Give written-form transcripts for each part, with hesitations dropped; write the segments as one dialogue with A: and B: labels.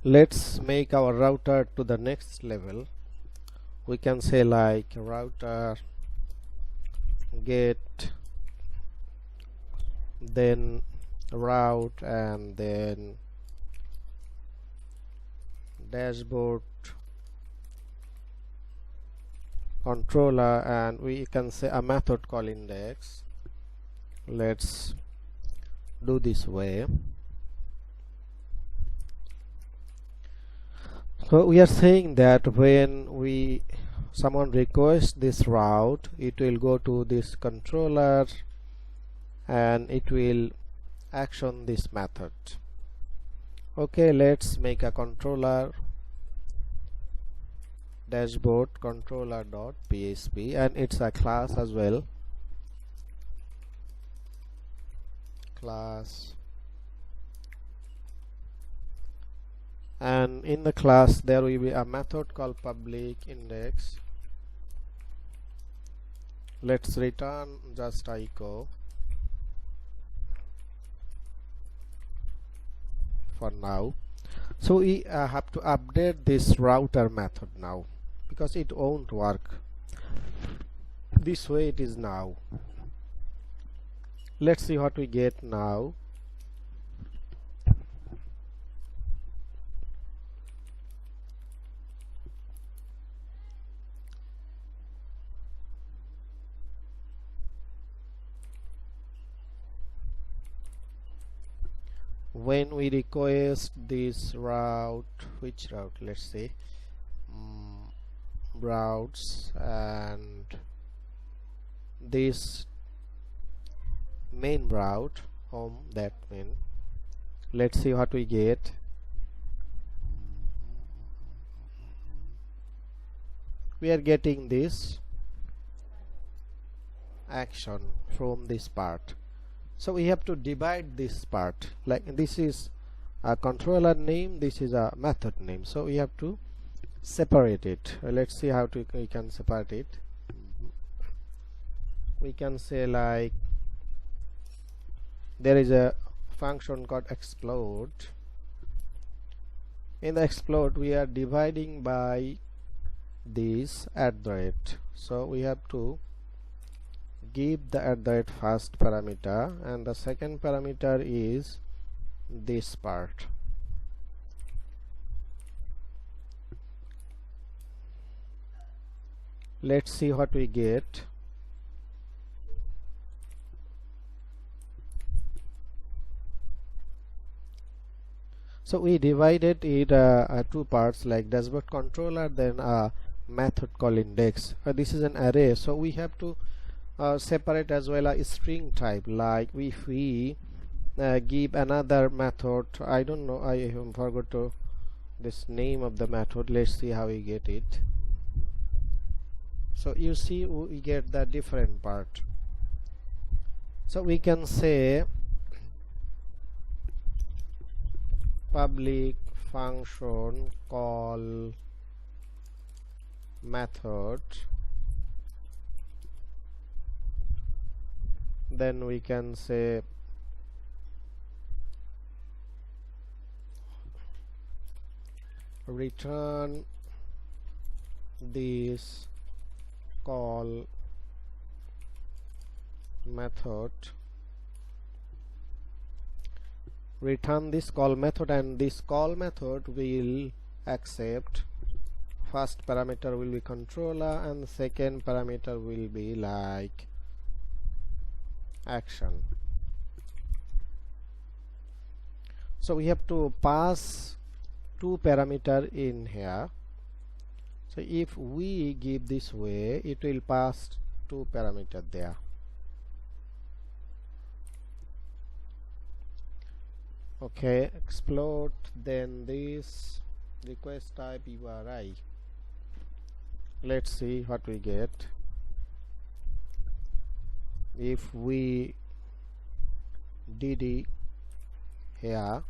A: Let's make our router to the next level. We can say like router get, then route, and then dashboard controller, and we can say a method called index. Let's do this way. So we are saying that when someone requests this route, it will go to this controller and it will action this method. Okay, let's make a controller dashboard controller.php, and it's a class as well. Class, and in the class there will be a method called public index. Let's return just echo for now. So we have to update this router method now, because it won't work this way. It is now. Let's see what we get now. When we request this route, which route? Let's say routes, and this main route home, that main. Let's see what we get. We are getting this action from this part. So we have to divide this part, like this is a controller name, this is a method name, so we have to separate it. Let's see how we can separate it. We can say like there is a function called explode. In the explode we are dividing by this @. So we have to give the first parameter, and the second parameter is this part. Let's see what we get. So we divided it two parts, like dashboard controller, then a method called index. This is an array, so we have to separate as well a string type. Like if we give another method, I don't know, I forgot to this name of the method. Let's see how we get it. So you see we get the different part. So we can say public function call method, then we can say return this call method, return this call method, and this call method will accept first parameter will be controller and second parameter will be like action. So we have to pass two parameter in here. So if we give this way, it will pass two parameter there. Okay, explode, then this request type URI. Let's see what we get. If we dd here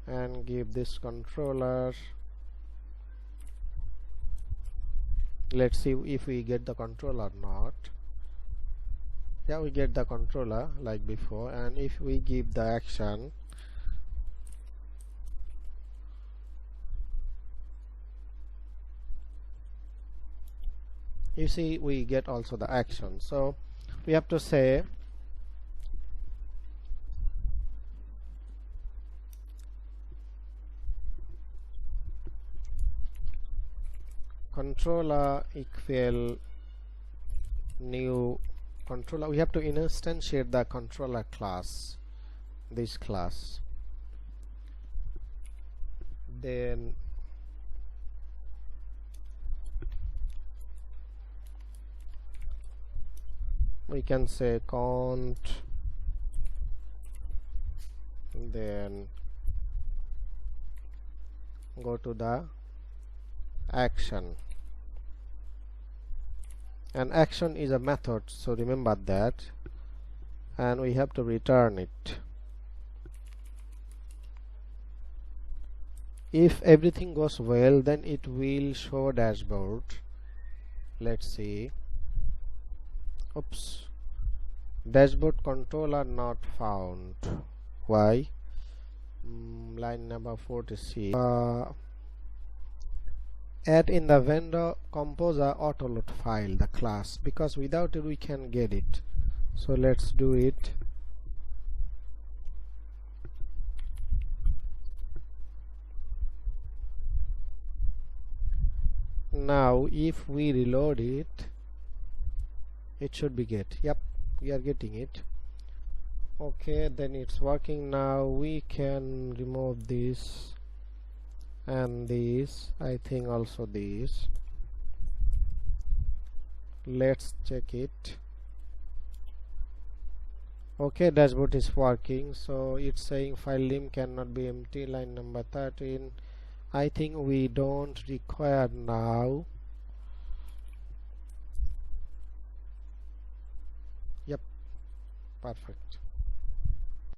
A: and give this controller, let's see if we get the controller or not. Yeah, we get the controller like before. And if we give the action, you see we get also the action. So we have to say controller equal new controller. We have to instantiate the controller class, this class. Then we can say cont, then go to the action, and action is a method, so remember that, and we have to return it. If everything goes well, then it will show dashboard. Let's see. Oops, dashboard controller not found. Why? Line number 46. Add in the vendor composer autoload file the class, because without it we can get it. So let's do it. Now if we reload it, it should be get. Yep, we are getting it. Okay, then it's working now. We can remove this and this, I think also this. Let's check it. Okay, dashboard is working, so it's saying file name cannot be empty, line number 13. I think we don't require now. Yep, perfect.